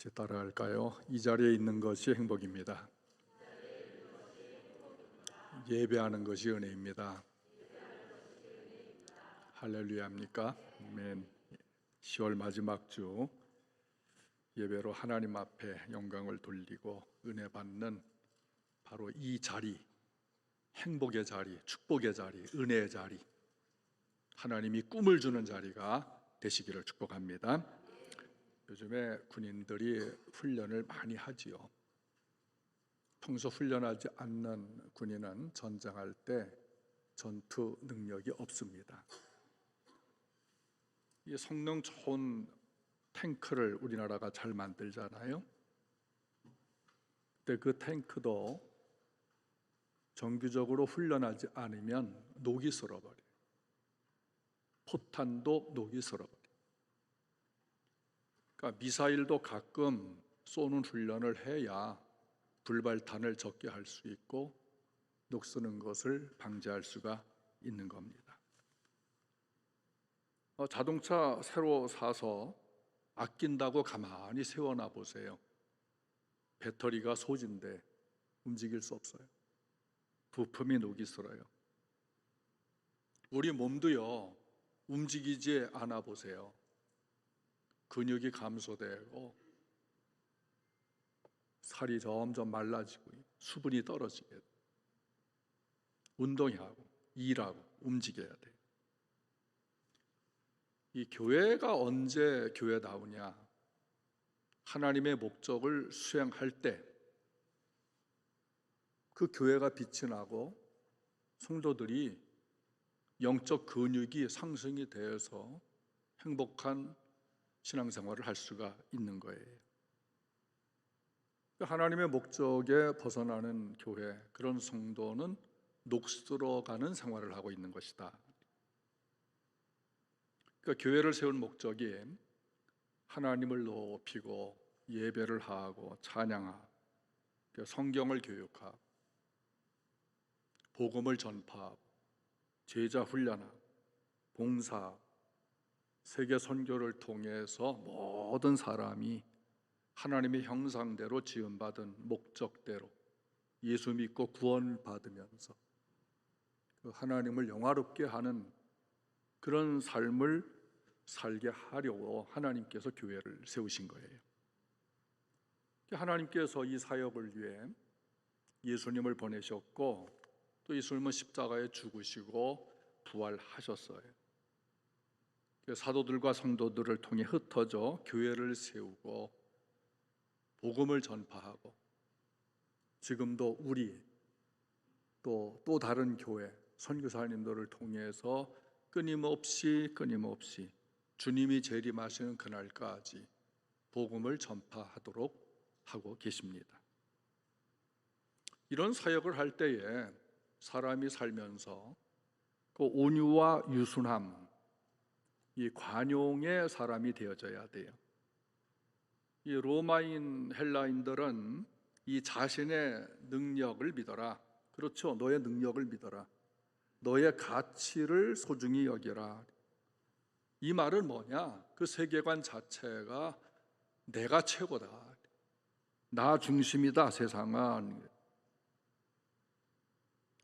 같이 따라할까요? 이 자리에 있는 것이 행복입니다. 예배하는 것이 은혜입니다. 할렐루야입니까? 아멘. 10월 마지막 주 예배로 하나님 앞에 영광을 돌리고 은혜 받는 바로 이 자리, 행복의 자리, 축복의 자리, 은혜의 자리, 하나님이 꿈을 주는 자리가 되시기를 축복합니다. 요즘에 군인들이 훈련을 많이 하지요. 평소 훈련하지 않는 군인은 전장할 때 전투 능력이 없습니다. 이 성능 좋은 탱크를 우리나라가 잘 만들잖아요. 근데 그 탱크도 정규적으로 훈련하지 않으면 녹이 슬어버려요. 포탄도 녹이 슬어버려요. 그러니까 미사일도 가끔 쏘는 훈련을 해야 불발탄을 적게 할 수 있고 녹쓰는 것을 방지할 수가 있는 겁니다. 자동차 새로 사서 아낀다고 가만히 세워놔 보세요. 배터리가 소진돼 움직일 수 없어요. 부품이 녹이 슬어요. 우리 몸도요, 움직이지 않아 보세요. 근육이 감소되고 살이 점점 말라지고 수분이 떨어지게 돼요. 운동해야 하고 일하고 움직여야 돼요. 이 교회가 언제 교회다우냐? 하나님의 목적을 수행할 때 그 교회가 빛이 나고 성도들이 영적 근육이 상승이 되어서 행복한 신앙생활을 할 수가 있는 거예요. 하나님의 목적에 벗어나는 교회, 그런 성도는 녹슬어가는 생활을 하고 있는 것이다. 그러니까 교회를 세운 목적이 하나님을 높이고 예배를 하고 찬양하고 성경을 교육하고 복음을 전파하고 제자 훈련하고 봉사, 세계 선교를 통해서 모든 사람이 하나님의 형상대로 지음받은 목적대로 예수 믿고 구원받으면서 하나님을 영화롭게 하는 그런 삶을 살게 하려고 하나님께서 교회를 세우신 거예요. 하나님께서 이 사역을 위해 예수님을 보내셨고 또 예수님은 십자가에 죽으시고 부활하셨어요. 사도들과 성도들을 통해 흩어져 교회를 세우고 복음을 전파하고 지금도 우리 또 다른 교회 선교사님들을 통해서 끊임없이 주님이 재림하시는 그날까지 복음을 전파하도록 하고 계십니다. 이런 사역을 할 때에 사람이 살면서 그 온유와 유순함, 이 관용의 사람이 되어져야 돼요. 이 로마인 헬라인들은 이 자신의 능력을 믿어라. 그렇죠. 너의 능력을 믿어라. 너의 가치를 소중히 여겨라. 이 말은 뭐냐? 그 세계관 자체가 내가 최고다. 나 중심이다, 세상은.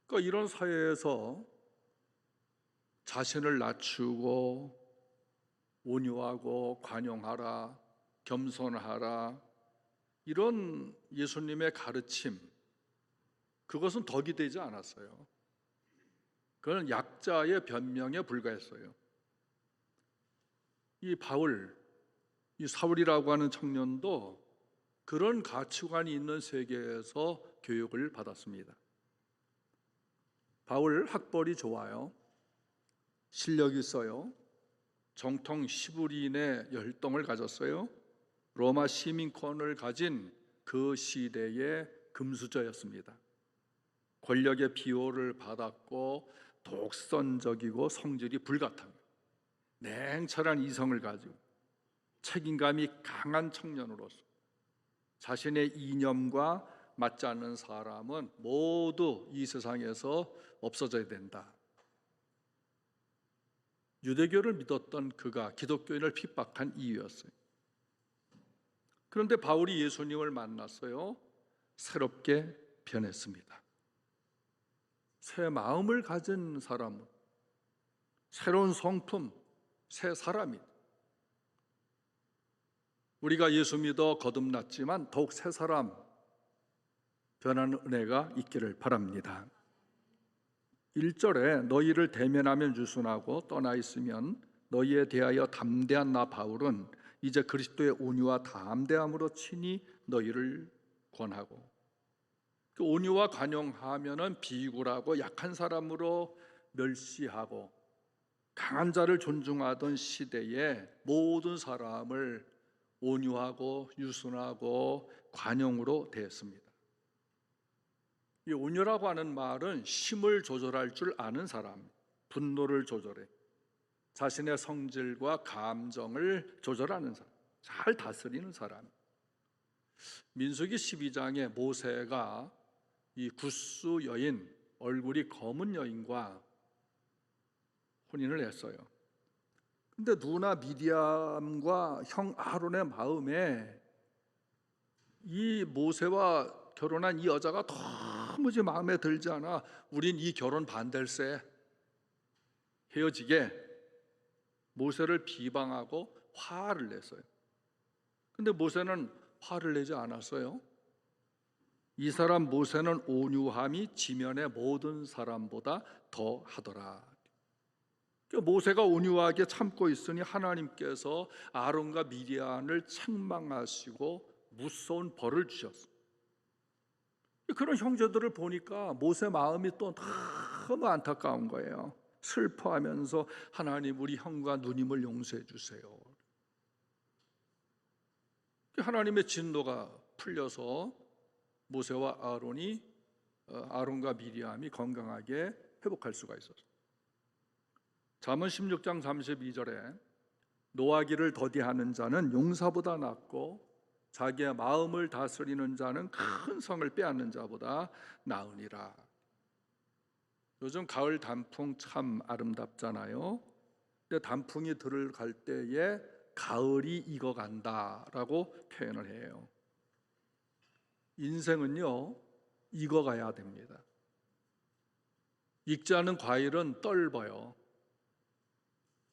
그러니까 이런 사회에서 자신을 낮추고 온유하고 관용하라, 겸손하라, 이런 예수님의 가르침, 그것은 덕이 되지 않았어요. 그건 약자의 변명에 불과했어요. 이 바울, 이 사울이라고 하는 청년도 그런 가치관이 있는 세계에서 교육을 받았습니다. 바울 학벌이 좋아요. 실력이 있어요. 정통 시부린의 열동을 가졌어요. 로마 시민권을 가진 그 시대의 금수저였습니다. 권력의 비호를 받았고 독선적이고 성질이 불같은 냉철한 이성을 가지고 책임감이 강한 청년으로서 자신의 이념과 맞지 않는 사람은 모두 이 세상에서 없어져야 된다. 유대교를 믿었던 그가 기독교인을 핍박한 이유였어요. 그런데 바울이 예수님을 만났어요. 새롭게 변했습니다. 새 마음을 가진 사람은 새로운 성품, 새 사람이. 우리가 예수 믿어 거듭났지만 더욱 새 사람 변하는 은혜가 있기를 바랍니다. 1절에 너희를 대면하면 유순하고 떠나 있으면 너희에 대하여 담대한 나 바울은 이제 그리스도의 온유와 담대함으로 친히 너희를 권하고, 그 온유와 관용하면은 비굴하고 약한 사람으로 멸시하고 강한 자를 존중하던 시대에 모든 사람을 온유하고 유순하고 관용으로 대했습니다. 이 온유라고 하는 말은 심을 조절할 줄 아는 사람, 분노를 조절해 자신의 성질과 감정을 조절하는 사람, 잘 다스리는 사람. 민수기 12장에 모세가 이 굿수 여인, 얼굴이 검은 여인과 혼인을 했어요. 근데 누나 미디암과 형 아론의 마음에 이 모세와 결혼한 이 여자가 도무지 마음에 들지 않아 우린 이 결혼 반댈세, 헤어지게 모세를 비방하고 화를 냈어요. 근데 모세는 화를 내지 않았어요. 이 사람 모세는 온유함이 지면의 모든 사람보다 더 하더라. 모세가 온유하게 참고 있으니 하나님께서 아론과 미디안을 책망하시고 무서운 벌을 주셨어요. 그런 형제들을 보니까 모세 마음이 또 너무 안타까운 거예요. 슬퍼하면서 하나님 우리 형과 누님을 용서해 주세요. 하나님의 진노가 풀려서 모세와 아론과 미리암이 건강하게 회복할 수가 있었어요. 잠언 16장 32절에 노하기를 더디하는 자는 용사보다 낫고 자기의 마음을 다스리는 자는 큰 성을 빼앗는 자보다 나으니라. 요즘 가을 단풍 참 아름답잖아요. 근데 단풍이 들어갈 때에 가을이 익어간다라고 표현을 해요. 인생은요, 익어가야 됩니다. 익지 않은 과일은 떫어요.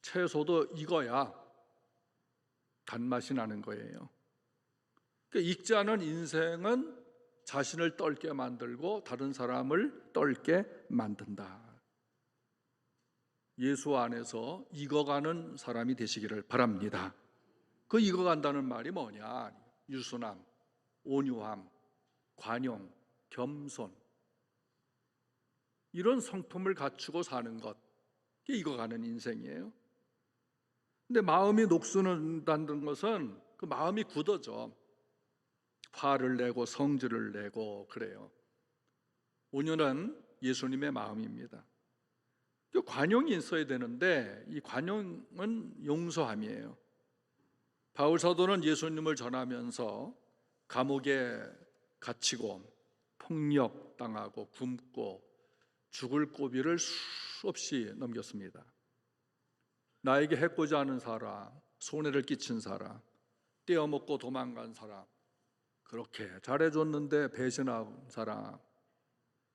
채소도 익어야 단맛이 나는 거예요. 그러니까 익지 않은 인생은 자신을 떫게 만들고 다른 사람을 떫게 만든다. 예수 안에서 익어가는 사람이 되시기를 바랍니다. 그 익어간다는 말이 뭐냐? 유순함, 온유함, 관용, 겸손, 이런 성품을 갖추고 사는 것, 이게 익어가는 인생이에요. 근데 마음이 녹슬는다는 것은 그 마음이 굳어져 화를 내고 성질을 내고 그래요. 온유는 예수님의 마음입니다. 관용이 있어야 되는데 이 관용은 용서함이에요. 바울 사도는 예수님을 전하면서 감옥에 갇히고 폭력당하고 굶고 죽을 고비를 수없이 넘겼습니다. 나에게 해코지 하는 사람, 손해를 끼친 사람, 떼어먹고 도망간 사람, 그렇게 잘해줬는데 배신한 사람,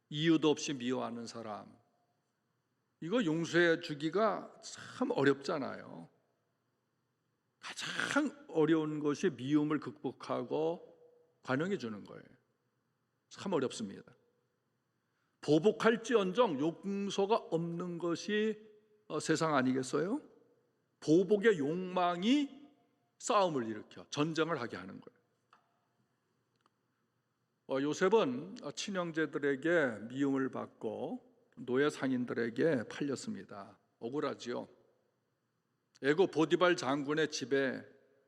이유도 없이 미워하는 사람, 이거 용서해 주기가 참 어렵잖아요. 가장 어려운 것이 미움을 극복하고 관용해 주는 거예요. 참 어렵습니다. 보복할지언정 용서가 없는 것이 세상 아니겠어요? 보복의 욕망이 싸움을 일으켜 전쟁을 하게 하는 거예요. 요셉은 친형제들에게 미움을 받고 노예 상인들에게 팔렸습니다. 억울하지요. 애굽 보디발 장군의 집에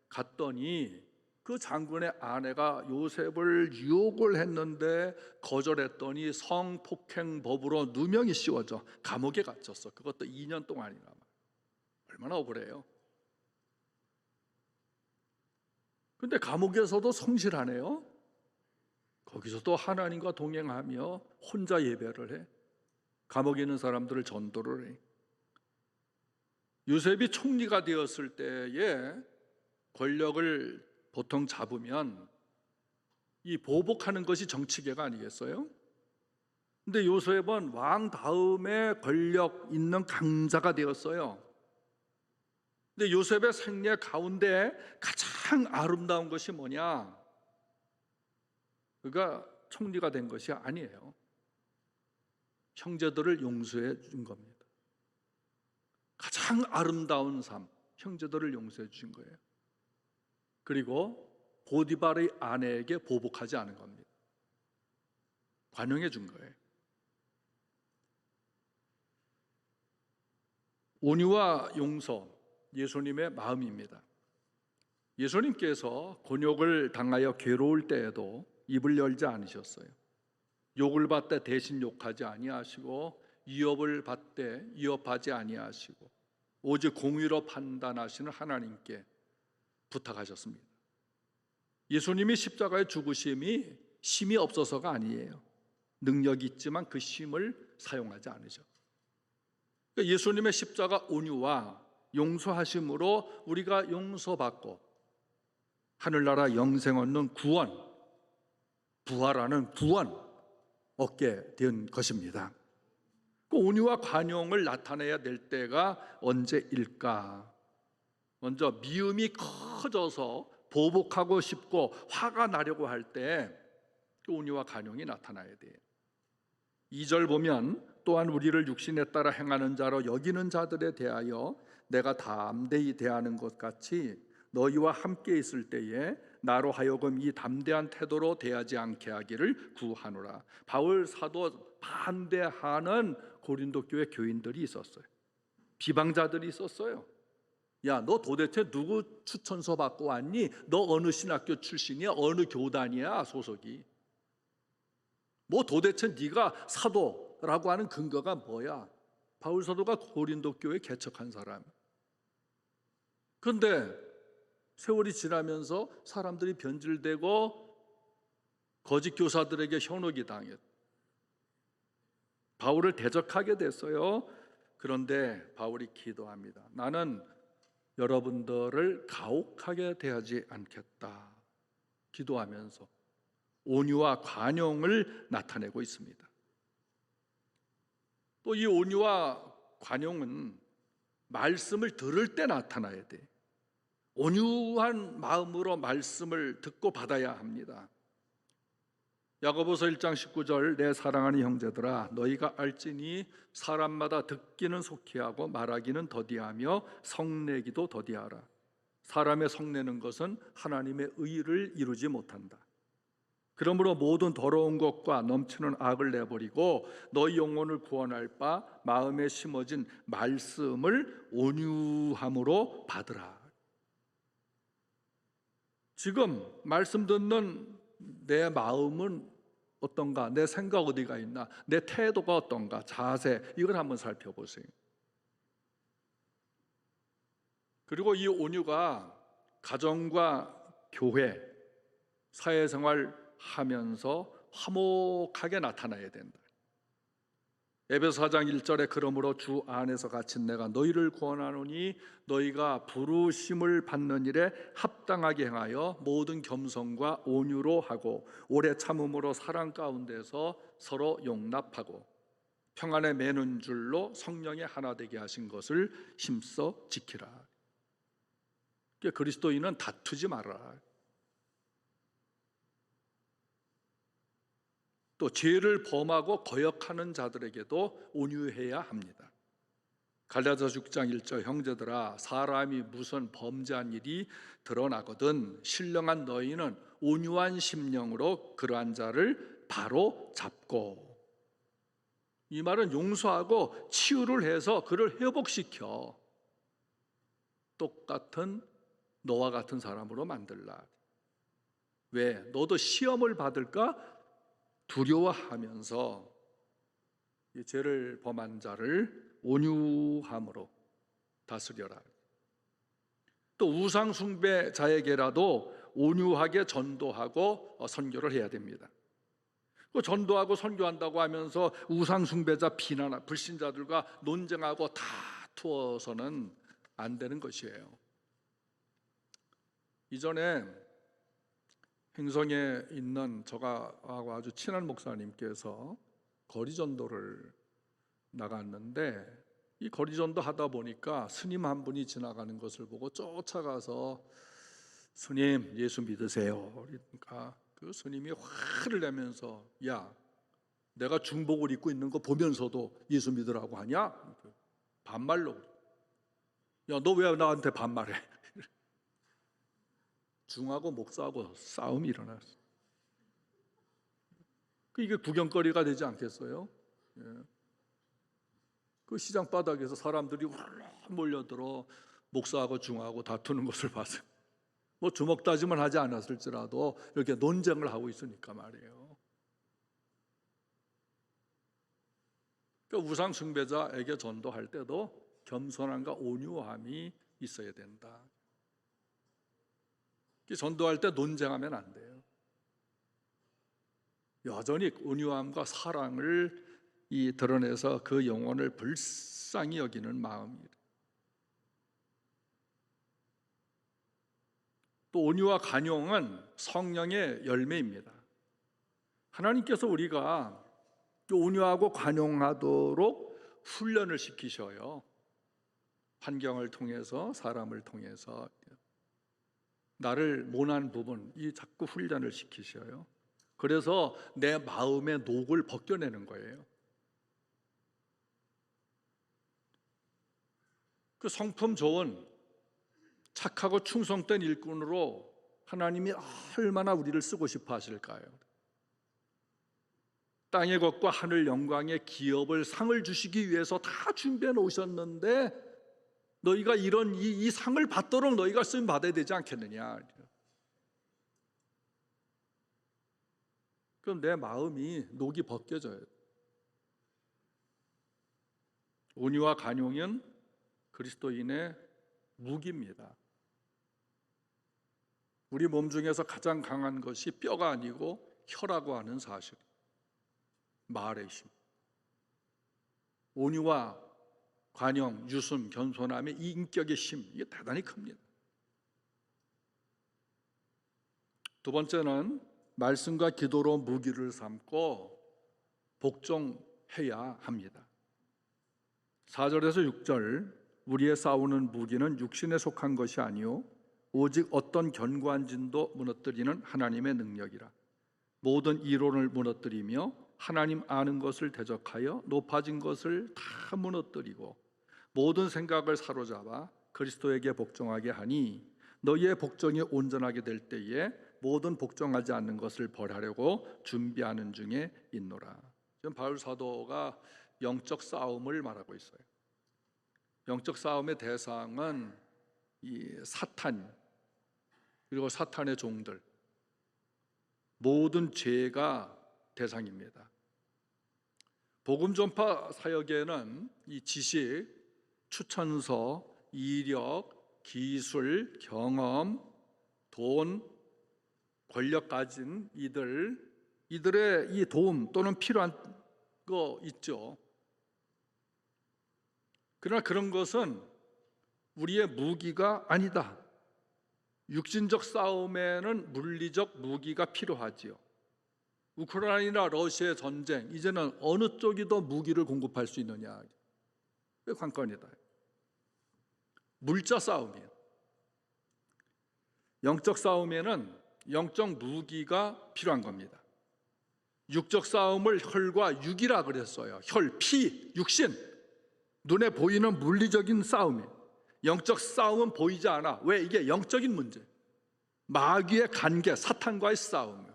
갔더니 그 장군의 아내가 요셉을 유혹을 했는데 거절했더니 성폭행법으로 누명이 씌워져 감옥에 갇혔어. 그것도 2년 동안이나. 얼마나 억울해요. 근데 감옥에서도 성실하네요. 거기서도 하나님과 동행하며 혼자 예배를 해. 감옥에 있는 사람들을 전도를 해. 요셉이 총리가 되었을 때에 권력을 보통 잡으면 이 보복하는 것이 정치계가 아니겠어요? 근데 요셉은 왕 다음에 권력 있는 강자가 되었어요. 근데 요셉의 생애 가운데 가장 아름다운 것이 뭐냐? 그가 총리가 된 것이 아니에요. 형제들을 용서해 준 겁니다. 가장 아름다운 삶, 형제들을 용서해 주신 거예요. 그리고 보디발의 아내에게 보복하지 않은 겁니다. 관용해 준 거예요. 온유와 용서, 예수님의 마음입니다. 예수님께서 곤욕을 당하여 괴로울 때에도 입을 열지 않으셨어요. 욕을 받되 대신 욕하지 아니하시고 위협을 받되 위협하지 아니하시고 오직 공의로 판단하시는 하나님께 부탁하셨습니다. 예수님이 십자가에 죽으심이 심이 없어서가 아니에요. 능력이 있지만 그 심을 사용하지 않으셔. 그러니까 예수님의 십자가 온유와 용서하심으로 우리가 용서받고 하늘나라 영생 얻는 구원, 부활하는 구원 얻게 된 것입니다. 그 온유와 관용을 나타내야 될 때가 언제일까? 먼저 미움이 커져서 보복하고 싶고 화가 나려고 할 때 온유와 관용이 나타나야 돼요. 2절 보면 또한 우리를 육신에 따라 행하는 자로 여기는 자들에 대하여 내가 담대히 대하는 것 같이 너희와 함께 있을 때에 나로 하여금 이 담대한 태도로 대하지 않게 하기를 구하노라. 바울 사도 반대하는 고린도 교회 교인들이 있었어요. 비방자들이 있었어요. 야, 너 도대체 누구 추천서 받고 왔니? 너 어느 신학교 출신이야? 어느 교단이야? 소속이? 뭐 도대체 네가 사도라고 하는 근거가 뭐야? 바울 사도가 고린도 교회 개척한 사람. 그런데 세월이 지나면서 사람들이 변질되고 거짓 교사들에게 현혹이 당했. 바울을 대적하게 됐어요. 그런데 바울이 기도합니다. 나는 여러분들을 가혹하게 대하지 않겠다. 기도하면서 온유와 관용을 나타내고 있습니다. 또 이 온유와 관용은 말씀을 들을 때 나타나야 돼. 온유한 마음으로 말씀을 듣고 받아야 합니다. 야고보서 1장 19절 내 사랑하는 형제들아 너희가 알지니 사람마다 듣기는 속히하고 말하기는 더디하며 성내기도 더디하라. 사람의 성내는 것은 하나님의 의를 이루지 못한다. 그러므로 모든 더러운 것과 넘치는 악을 내버리고 너희 영혼을 구원할 바 마음에 심어진 말씀을 온유함으로 받으라. 지금 말씀 듣는 내 마음은 어떤가? 내 생각 어디가 있나? 내 태도가 어떤가? 자세, 이걸 한번 살펴보세요. 그리고 이 온유가 가정과 교회, 사회생활 하면서 화목하게 나타나야 된다. 에베소 4장 1절에 그러므로 주 안에서 갇힌 내가 너희를 구원하노니 너희가 부르심을 받는 일에 합당하게 행하여 모든 겸손과 온유로 하고 오래 참음으로 사랑 가운데서 서로 용납하고 평안에 매는 줄로 성령의 하나 되게 하신 것을 힘써 지키라. 그러니까 그리스도인은 다투지 말아라. 또 죄를 범하고 거역하는 자들에게도 온유해야 합니다. 갈라디아서 6장 1절 형제들아 사람이 무슨 범죄한 일이 드러나거든 신령한 너희는 온유한 심령으로 그러한 자를 바로 잡고, 이 말은 용서하고 치유를 해서 그를 회복시켜 똑같은 너와 같은 사람으로 만들라. 왜? 너도 시험을 받을까 두려워하면서 이 죄를 범한 자를 온유함으로 다스려라. 또 우상 숭배자에게라도 온유하게 전도하고 선교를 해야 됩니다. 그 전도하고 선교한다고 하면서 우상 숭배자 비난, 불신자들과 논쟁하고 다투어서는 안 되는 것이에요. 이전에 행성에 있는 저하고 아주 친한 목사님께서 거리전도를 나갔는데, 이 거리전도 하다 보니까 스님 한 분이 지나가는 것을 보고 쫓아가서 스님 예수 믿으세요. 그러니까 그 스님이 화를 내면서, 야, 내가 중복을 입고 있는 거 보면서도 예수 믿으라고 하냐? 반말로. 야, 너 왜 나한테 반말해? 중하고 목사하고 싸움이 일어났어. 이게 구경거리가 되지 않겠어요? 예. 그 시장 바닥에서 사람들이 몰려들어 목사하고 중하고 다투는 것을 봤어요. 뭐 주먹 다짐을 하지 않았을지라도 이렇게 논쟁을 하고 있으니까 말이에요. 그러니까 우상 숭배자에게 전도할 때도 겸손함과 온유함이 있어야 된다. 전도할 때 논쟁하면 안 돼요. 여전히 온유함과 사랑을 드러내서 그 영혼을 불쌍히 여기는 마음입니다. 또 온유와 간용은 성령의 열매입니다. 하나님께서 우리가 온유하고 관용하도록 훈련을 시키셔요. 환경을 통해서, 사람을 통해서 나를 모난 부분 자꾸 훈련을 시키셔요. 그래서 내 마음의 녹을 벗겨내는 거예요. 그 성품 좋은 착하고 충성된 일꾼으로 하나님이 얼마나 우리를 쓰고 싶어 하실까요? 땅의 것과 하늘 영광의 기업을 상을 주시기 위해서 다 준비해 놓으셨는데 너희가 이런 이 상을 받도록 너희가 쓰임 받아야 되지 않겠느냐? 그럼 내 마음이 녹이 벗겨져요. 온유와 간용은 그리스도인의 무기입니다. 우리 몸 중에서 가장 강한 것이 뼈가 아니고 혀라고 하는 사실, 말의 힘. 온유와 관용, 유순, 겸손함의 이 인격의 힘, 이게 대단히 큽니다. 두 번째는 말씀과 기도로 무기를 삼고 복종해야 합니다. 4절에서 6절, 우리의 싸우는 무기는 육신에 속한 것이 아니요 오직 어떤 견고한 진도 무너뜨리는 하나님의 능력이라. 모든 이론을 무너뜨리며 하나님 아는 것을 대적하여 높아진 것을 다 무너뜨리고 모든 생각을 사로잡아 그리스도에게 복종하게 하니 너희의 복종이 온전하게 될 때에 모든 복종하지 않는 것을 벌하려고 준비하는 중에 있노라. 지금 바울 사도가 영적 싸움을 말하고 있어요. 영적 싸움의 대상은 이 사탄, 그리고 사탄의 종들, 모든 죄가 대상입니다. 복음 전파 사역에는 이 지식, 추천서, 이력, 기술, 경험, 돈, 권력 가진 이들의 이 도움 또는 필요한 거 있죠. 그러나 그런 것은 우리의 무기가 아니다. 육신적 싸움에는 물리적 무기가 필요하지요. 우크라이나 러시아의 전쟁, 이제는 어느 쪽이 더 무기를 공급할 수 있느냐, 그 관건이다. 물자 싸움이에요. 영적 싸움에는 영적 무기가 필요한 겁니다. 육적 싸움을 혈과 육이라 그랬어요. 혈, 피, 육신, 눈에 보이는 물리적인 싸움이에요. 영적 싸움은 보이지 않아. 왜? 이게 영적인 문제, 마귀의 관계, 사탄과의 싸움이에요.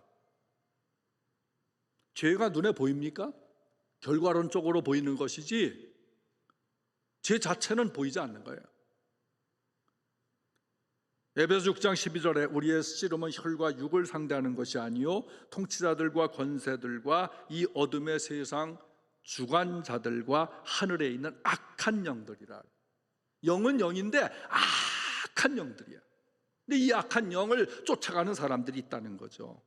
죄가 눈에 보입니까? 결과론적으로 보이는 것이지 죄 자체는 보이지 않는 거예요. 에베소 6장 12절에 우리의 씨름은 혈과 육을 상대하는 것이 아니요 통치자들과 권세들과 이 어둠의 세상 주관자들과 하늘에 있는 악한 영들이라. 영은 영인데 악한 영들이야. 근데 이 악한 영을 쫓아가는 사람들이 있다는 거죠.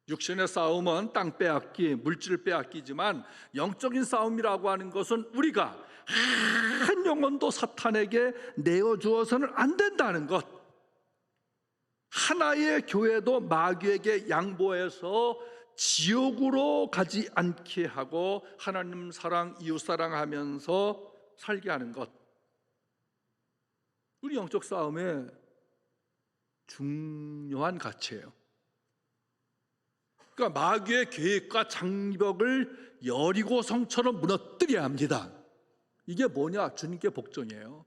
육신의 싸움은 땅 빼앗기, 물질 빼앗기지만 영적인 싸움이라고 하는 것은 우리가 한 영혼도 사탄에게 내어주어서는 안 된다는 것, 하나의 교회도 마귀에게 양보해서 지옥으로 가지 않게 하고 하나님 사랑, 이웃 사랑하면서 살게 하는 것, 우리 영적 싸움의 중요한 가치예요. 그러니까 마귀의 계획과 장벽을 여리고 성처럼 무너뜨려야 합니다. 이게 뭐냐? 주님께 복종이에요.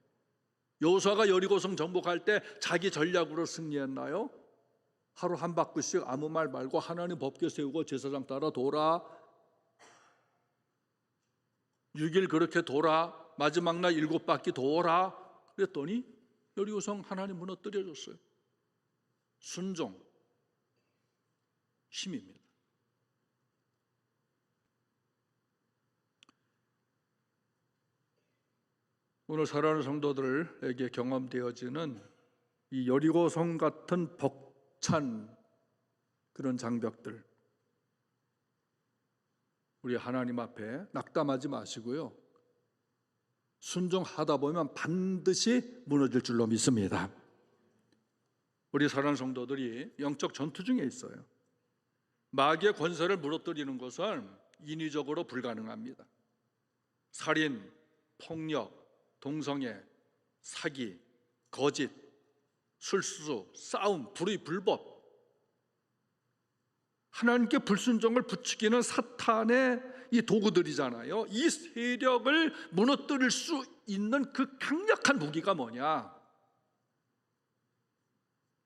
여호수아가 여리고성 정복할 때 자기 전략으로 승리했나요? 하루 한 바퀴씩 아무 말 말고 하나님 법궤 세우고 제사장 따라 돌아, 6일 그렇게 돌아, 마지막 날 7바퀴 돌아. 그랬더니 여리고성 하나님 무너뜨려줬어요. 순종, 힘입니다. 오늘 사랑하는 성도들에게 경험되어지는 이 여리고성 같은 벅찬 그런 장벽들, 우리 하나님 앞에 낙담하지 마시고요, 순종하다 보면 반드시 무너질 줄로 믿습니다. 우리 사랑하는 성도들이 영적 전투 중에 있어요. 마귀의 권세를 무너뜨리는 것은 인위적으로 불가능합니다. 살인, 폭력, 동성애, 사기, 거짓, 술수, 싸움, 불의, 불법, 하나님께 불순종을 부추기는 사탄의 이 도구들이잖아요. 이 세력을 무너뜨릴 수 있는 그 강력한 무기가 뭐냐?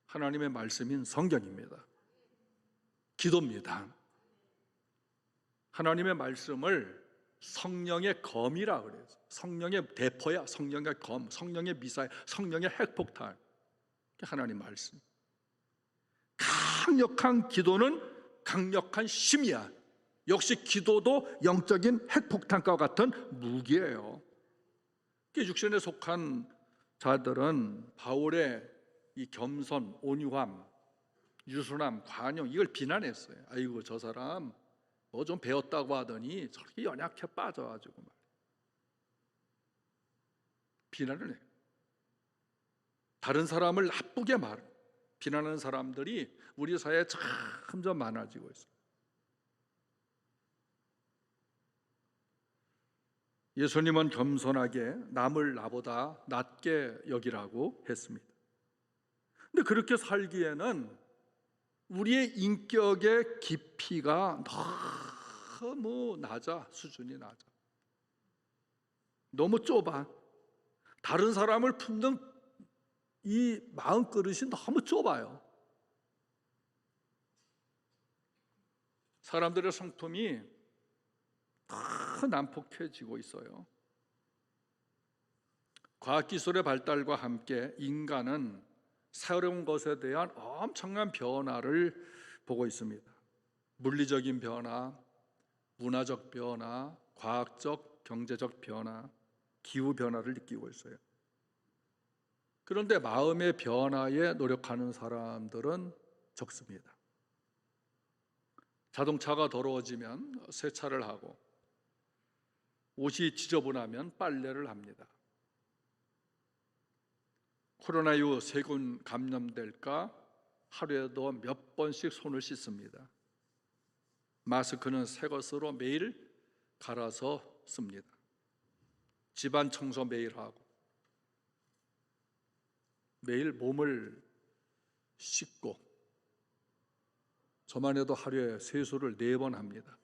하나님의 말씀인 성경입니다. 기도입니다. 하나님의 말씀을 성령의 검이라 그래요. 성령의 대포야, 성령의 검, 성령의 미사일, 성령의 핵폭탄. 하나님 말씀. 강력한 기도는 강력한 힘이야. 역시 기도도 영적인 핵폭탄과 같은 무기예요. 육신에 속한 자들은 바울의 이 겸손, 온유함, 유순함, 관용, 이걸 비난했어요. 아이고, 저 사람 뭐 좀 배웠다고 하더니 저렇게 연약해 빠져가지고 말. 비난을 해요. 다른 사람을 나쁘게 말, 비난하는 사람들이 우리 사회에 점점 많아지고 있어요. 예수님은 겸손하게 남을 나보다 낮게 여기라고 했습니다. 근데 그렇게 살기에는 우리의 인격의 깊이가 너무 낮아. 수준이 낮아. 너무 좁아. 다른 사람을 품는 이 마음 그릇이 너무 좁아요. 사람들의 성품이 더 난폭해지고 있어요. 과학기술의 발달과 함께 인간은 새로운 것에 대한 엄청난 변화를 보고 있습니다. 물리적인 변화, 문화적 변화, 과학적, 경제적 변화, 기후 변화를 느끼고 있어요. 그런데 마음의 변화에 노력하는 사람들은 적습니다. 자동차가 더러워지면 세차를 하고, 옷이 지저분하면 빨래를 합니다. 코로나19 세균 감염될까 하루에도 몇 번씩 손을 씻습니다. 마스크는 새 것으로 매일 갈아서 씁니다. 집안 청소 매일 하고, 매일 몸을 씻고, 저만 해도 하루에 세수를 4번 합니다.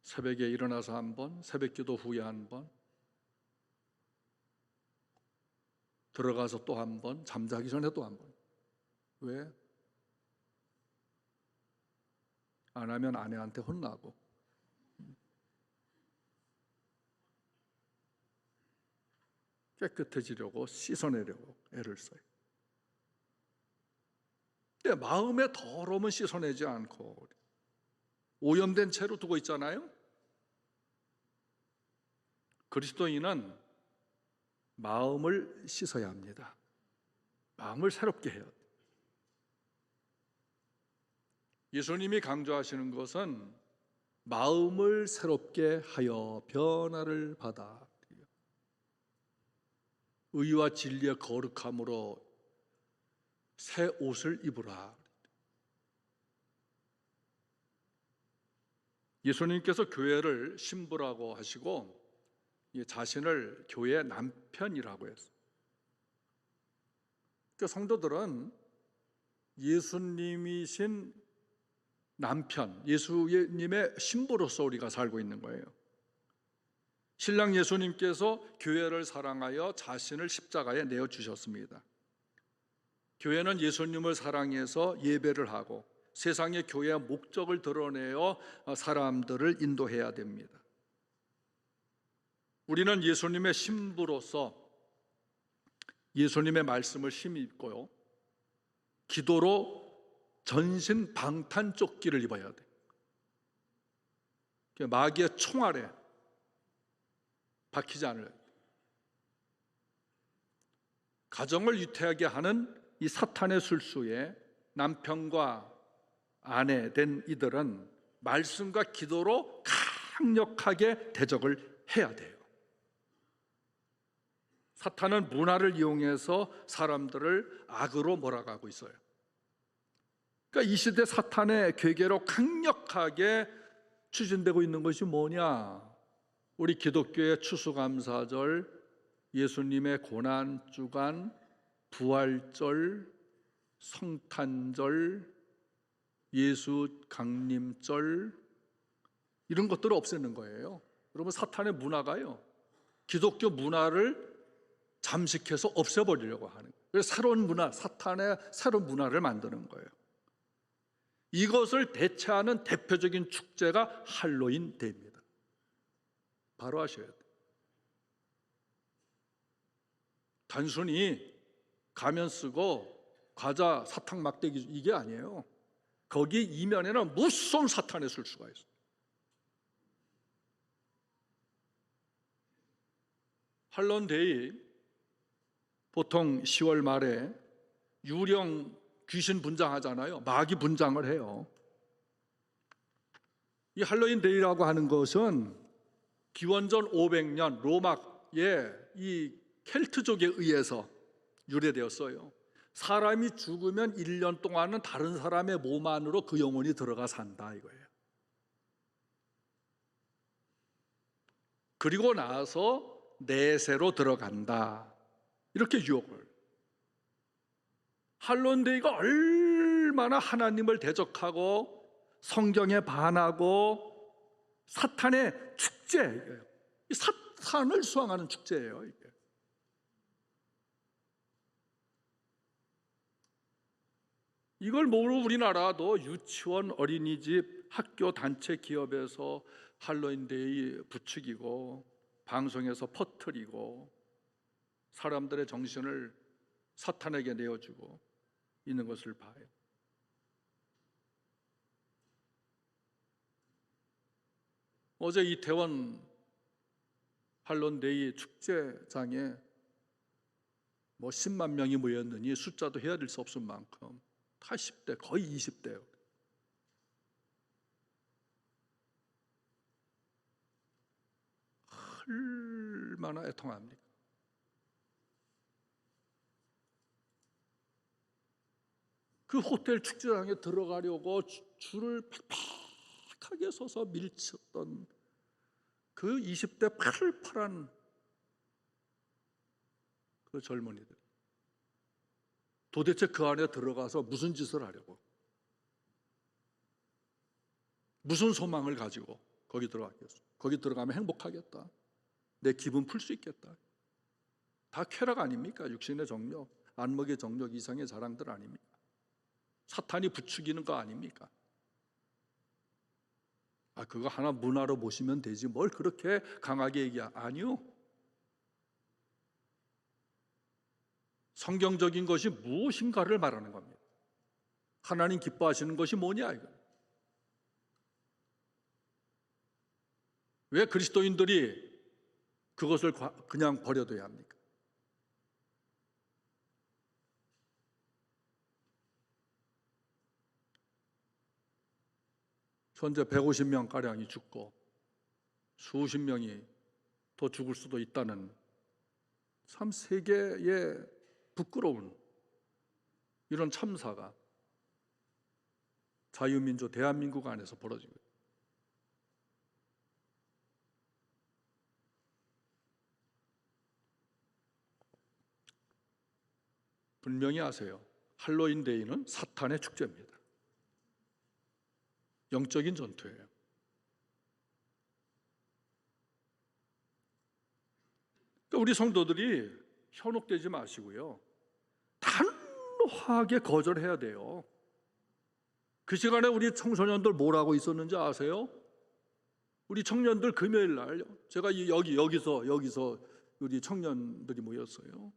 새벽에 일어나서 한 번, 새벽기도 후에 한 번, 들어가서 또 한 번, 잠자기 전에 또 한 번. 왜? 안 하면 아내한테 혼나고. 깨끗해지려고 씻어내려고 애를 써요. 근데 마음의 더러움은 씻어내지 않고 오염된 채로 두고 있잖아요. 그리스도인은 마음을 씻어야 합니다. 마음을 새롭게 해요. 예수님이 강조하시는 것은 마음을 새롭게 하여 변화를 받아. 의와 진리의 거룩함으로 새 옷을 입으라. 예수님께서 교회를 신부라고 하시고 자신을 교회의 남편이라고 했어요. 그러니까 성도들은 예수님이신 남편, 예수님의 신부로서 우리가 살고 있는 거예요. 신랑 예수님께서 교회를 사랑하여 자신을 십자가에 내어주셨습니다. 교회는 예수님을 사랑해서 예배를 하고 세상의 교회의 목적을 드러내어 사람들을 인도해야 됩니다. 우리는 예수님의 신부로서 예수님의 말씀을 힘입고요, 기도로 전신 방탄 조끼를 입어야 돼. 마귀의 총알에 박히지 않을, 가정을 위태하게 하는 이 사탄의 술수에 남편과 아내 된 이들은 말씀과 기도로 강력하게 대적을 해야 돼요. 사탄은 문화를 이용해서 사람들을 악으로 몰아가고 있어요. 그러니까 이 시대 사탄의 괴계로 강력하게 추진되고 있는 것이 뭐냐? 우리 기독교의 추수감사절, 예수님의 고난주간, 부활절, 성탄절, 예수 강림절, 이런 것들을 없애는 거예요. 여러분, 사탄의 문화가요, 기독교 문화를 잠식해서 없애버리려고 하는 거예요. 그래서 새로운 문화, 사탄의 새로운 문화를 만드는 거예요. 이것을 대체하는 대표적인 축제가 할로윈 데이입니다. 바로 아셔야 돼요. 단순히 가면 쓰고 과자 사탕 막대기 이게 아니에요. 거기 이면에는 무서운 사탄의 술수가 있어요. 할로윈 데이 보통 10월 말에 유령 귀신 분장하잖아요. 마귀 분장을 해요. 이 할로윈 데이라고 하는 것은 기원전 500년 로마의 이 켈트족에 의해서 유래되었어요. 사람이 죽으면 1년 동안은 다른 사람의 몸 안으로 그 영혼이 들어가 산다 이거예요. 그리고 나서 내세로 들어간다, 이렇게 유혹을. 할로윈데이가 얼마나 하나님을 대적하고 성경에 반하고 사탄의 축제예요. 사탄을 수상하는 축제예요, 이게. 이걸 모르고 우리나라도 유치원, 어린이집, 학교, 단체, 기업에서 할로윈데이 부추기고 방송에서 퍼뜨리고 사람들의 정신을 사탄에게 내어주고 있는 것을 봐요. 어제 이태원 할로윈데이 축제장에 10만 명이 모였느니 숫자도 헤아릴 수 없을 만큼 다 10대, 거의 20대요. 얼마나 애통합니까? 그 호텔 축제장에 들어가려고 줄을 팍팍하게 서서 밀쳤던 그 20대 팔팔한 그 젊은이들, 도대체 그 안에 들어가서 무슨 짓을 하려고, 무슨 소망을 가지고 거기 들어갔겠어? 거기 들어가면 행복하겠다, 내 기분 풀 수 있겠다. 다 쾌락 아닙니까? 육신의 정욕, 안목의 정욕, 이상의 자랑들 아닙니까? 사탄이 부추기는 거 아닙니까? 그거 하나 문화로 보시면 되지 뭘 그렇게 강하게 얘기해. 아니요. 성경적인 것이 무엇인가를 말하는 겁니다. 하나님 기뻐하시는 것이 뭐냐 이거. 왜 그리스도인들이 그것을 그냥 버려둬야 합니까? 현재 150명가량이 죽고 수십 명이 더 죽을 수도 있다는 참 세계에 부끄러운 이런 참사가 자유민주 대한민국 안에서 벌어지고 있습니다. 분명히 아세요. 할로윈 데이는 사탄의 축제입니다. 영적인 전투예요. 그러니까 우리 성도들이 현혹되지 마시고요. 단호하게 거절해야 돼요. 그 시간에 우리 청소년들 뭘 하고 있었는지 아세요? 우리 청년들 금요일 날 제가 여기서 우리 청년들이 모였어요.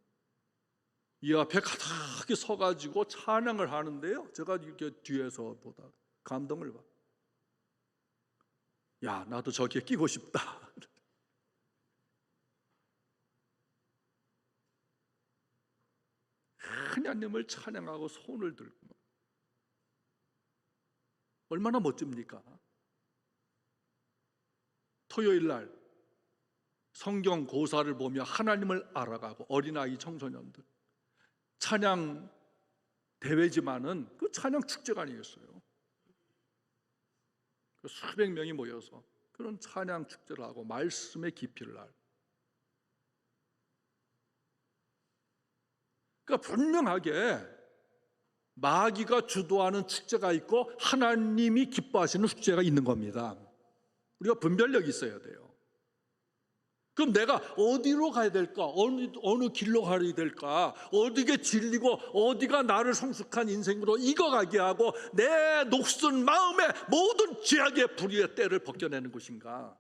이 앞에 가득히 서가지고 찬양을 하는데요. 제가 이렇게 뒤에서 보다 감동을 받. 야, 나도 저기에 끼고 싶다. 하나님을 찬양하고 손을 들고 얼마나 멋집니까? 토요일 날 성경 고사를 보며 하나님을 알아가고 어린아이 청소년들 찬양 대회지만은 그 찬양 축제가 아니겠어요? 수백 명이 모여서 그런 찬양 축제를 하고 말씀의 깊이를 알고, 그러니까 분명하게 마귀가 주도하는 축제가 있고 하나님이 기뻐하시는 축제가 있는 겁니다. 우리가 분별력이 있어야 돼요. 그럼 내가 어디로 가야 될까? 어느 길로 가야 될까? 어디가 진리고 어디가 나를 성숙한 인생으로 이어가게 하고 내 녹슨 마음의 모든 죄악의 불의의 때를 벗겨내는 것인가?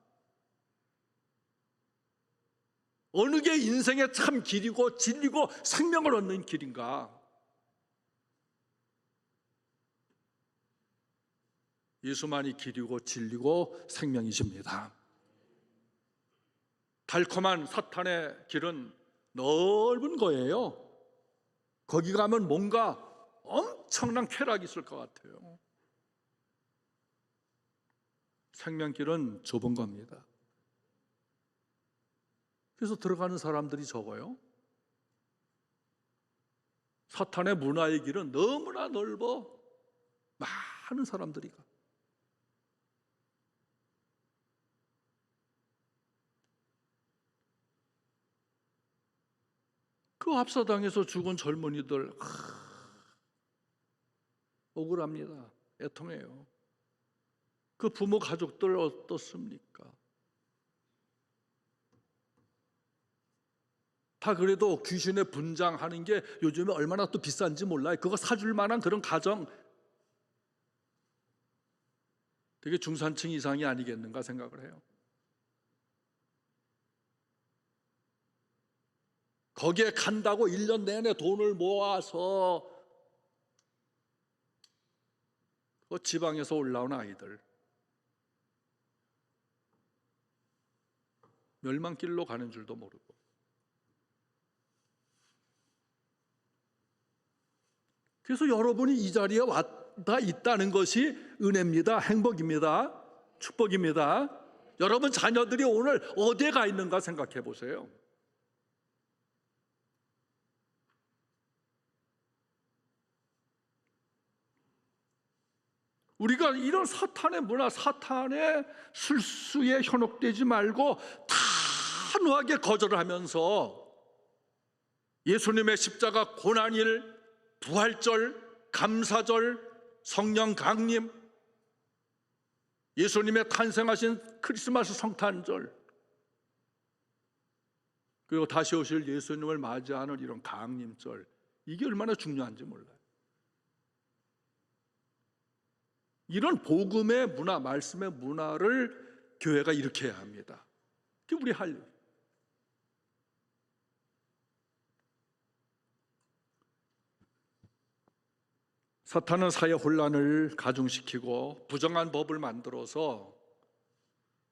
어느 게 인생의 참 길이고 진리고 생명을 얻는 길인가? 예수만이 길이고 진리고 생명이십니다. 달콤한 사탄의 길은 넓은 거예요. 거기 가면 뭔가 엄청난 쾌락이 있을 것 같아요. 생명길은 좁은 겁니다. 그래서 들어가는 사람들이 적어요. 사탄의 문화의 길은 너무나 넓어 많은 사람들이 가. 그 압사당해서 죽은 젊은이들 억울합니다. 애통해요. 그 부모 가족들 어떻습니까? 다 그래도 귀신의 분장하는 게 요즘에 얼마나 또 비싼지 몰라요. 그거 사줄 만한 그런 가정 되게 중산층 이상이 아니겠는가 생각을 해요. 거기에 간다고 1년 내내 돈을 모아서 그 지방에서 올라온 아이들 멸망길로 가는 줄도 모르고. 그래서 여러분이 이 자리에 왔다 있다는 것이 은혜입니다. 행복입니다. 축복입니다. 여러분 자녀들이 오늘 어디에 가 있는가 생각해 보세요. 우리가 이런 사탄의 문화, 사탄의 술수에 현혹되지 말고 단호하게 거절을 하면서 예수님의 십자가 고난일, 부활절, 감사절, 성령 강림, 예수님의 탄생하신 크리스마스 성탄절, 그리고 다시 오실 예수님을 맞이하는 이런 강림절, 이게 얼마나 중요한지 몰라요. 이런 복음의 문화, 말씀의 문화를 교회가 일으켜야 합니다. 그게 우리 할 일. 사탄은 사회 혼란을 가중시키고 부정한 법을 만들어서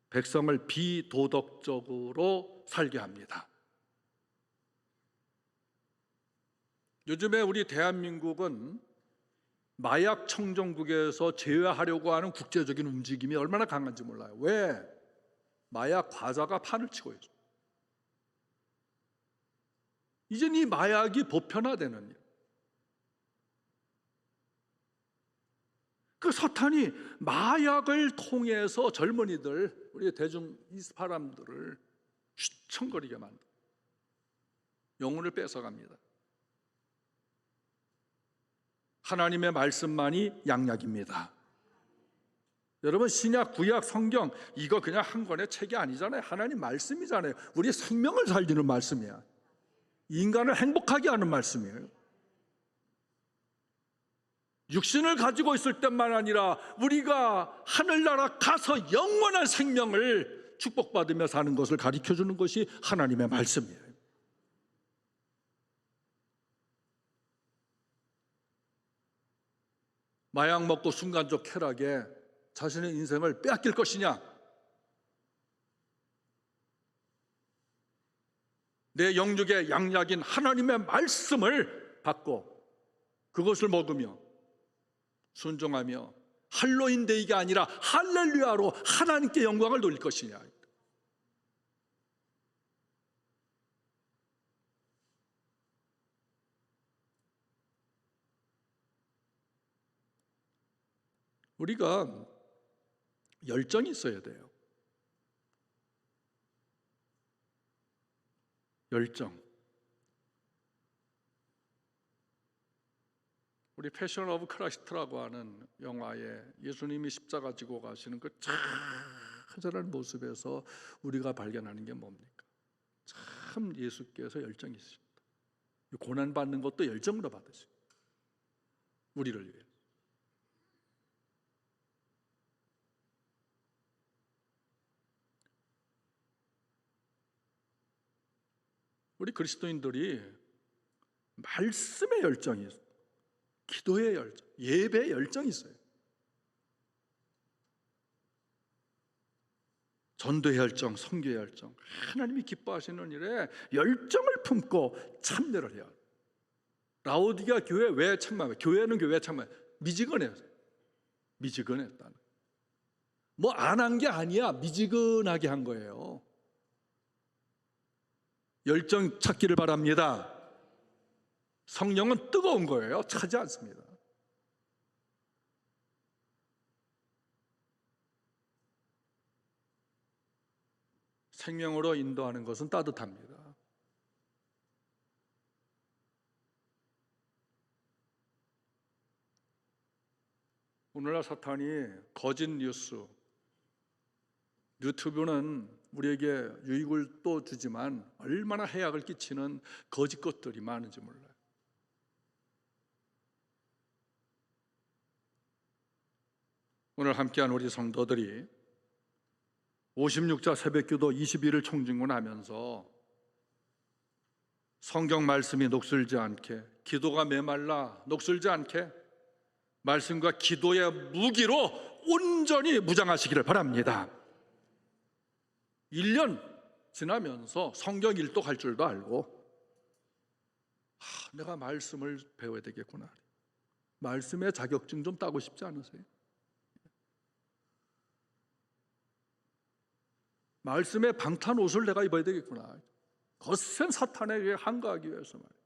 백성을 비도덕적으로 살게 합니다. 요즘에 우리 대한민국은 마약 청정국에서 제외하려고 하는 국제적인 움직임이 얼마나 강한지 몰라요. 왜? 마약 과자가 판을 치고 있어요. 이제 이 마약이 보편화되는 일. 그 사탄이 마약을 통해서 젊은이들, 우리 대중 이 사람들을 휘청거리게 만들어 영혼을 뺏어갑니다. 하나님의 말씀만이 양약입니다. 여러분, 신약, 구약, 성경 이거 그냥 한 권의 책이 아니잖아요. 하나님 말씀이잖아요. 우리의 생명을 살리는 말씀이야. 인간을 행복하게 하는 말씀이에요. 육신을 가지고 있을 때만 아니라 우리가 하늘나라 가서 영원한 생명을 축복받으며 사는 것을 가르쳐주는 것이 하나님의 말씀이에요. 마약 먹고 순간적 쾌락에 자신의 인생을 빼앗길 것이냐, 내 영육의 양약인 하나님의 말씀을 받고 그것을 먹으며 순종하며 할로윈 데이가 아니라 할렐루야로 하나님께 영광을 돌릴 것이냐. 우리가 열정이 있어야 돼요. 열정. 우리 패션 오브 크라이스트라고 하는 영화에 예수님이 십자가 지고 가시는 그 처절한 모습에서 우리가 발견하는 게 뭡니까? 참 예수께서 열정이 있습니다. 고난받는 것도 열정으로 받으시고 우리를 위해. 우리 그리스도인들이 말씀의 열정이 있어요. 기도의 열정, 예배의 열정이 있어요. 전도의 열정, 선교의 열정, 하나님이 기뻐하시는 일에 열정을 품고 참여를 해야 해요. 라오디게아 교회 왜 책망해요? 교회는 교회 책망해요. 미지근했다는, 뭐 안 한 게 아니야. 미지근하게 한 거예요. 열정 찾기를 바랍니다. 성령은 뜨거운 거예요. 차지 않습니다. 생명으로 인도하는 것은 따뜻합니다. 오늘날 사탄이 거짓 뉴스, 유튜브는 우리에게 유익을 또 주지만 얼마나 해악을 끼치는 거짓 것들이 많은지 몰라요. 오늘 함께한 우리 성도들이 56자 새벽기도 20일을 총진군하면서 성경 말씀이 녹슬지 않게, 기도가 메말라 녹슬지 않게 말씀과 기도의 무기로 온전히 무장하시기를 바랍니다. 1년 지나면서 성경 일독할 줄도 알고 내가 말씀을 배워야 되겠구나. 말씀의 자격증 좀 따고 싶지 않으세요? 말씀의 방탄 옷을 내가 입어야 되겠구나. 거센 사탄에게 항거하기 위해서 말이에요.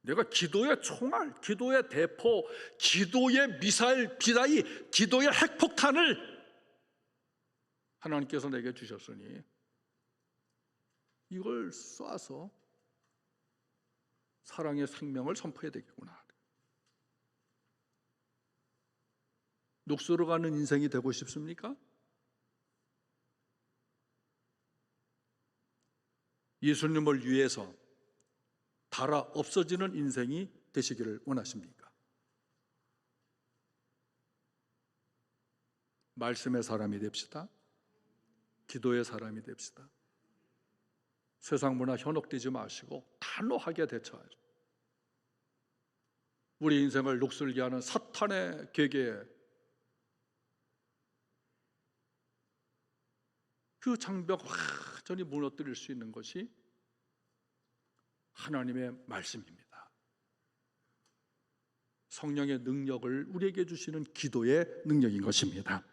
내가 기도의 총알, 기도의 대포, 기도의 미사일, 비다이, 기도의 핵폭탄을 하나님께서 내게 주셨으니 이걸 쏴서 사랑의 생명을 선포해야 되겠구나. 녹슬어 가는 인생이 되고 싶습니까? 예수님을 위해서 달아 없어지는 인생이 되시기를 원하십니까? 말씀의 사람이 됩시다. 기도의 사람이 됩시다. 세상 문화 현혹되지 마시고 단호하게 대처하죠. 우리 인생을 녹슬게 하는 사탄의 계계에 그 장벽 완전히 무너뜨릴 수 있는 것이 하나님의 말씀입니다. 성령의 능력을 우리에게 주시는 기도의 능력인 것입니다.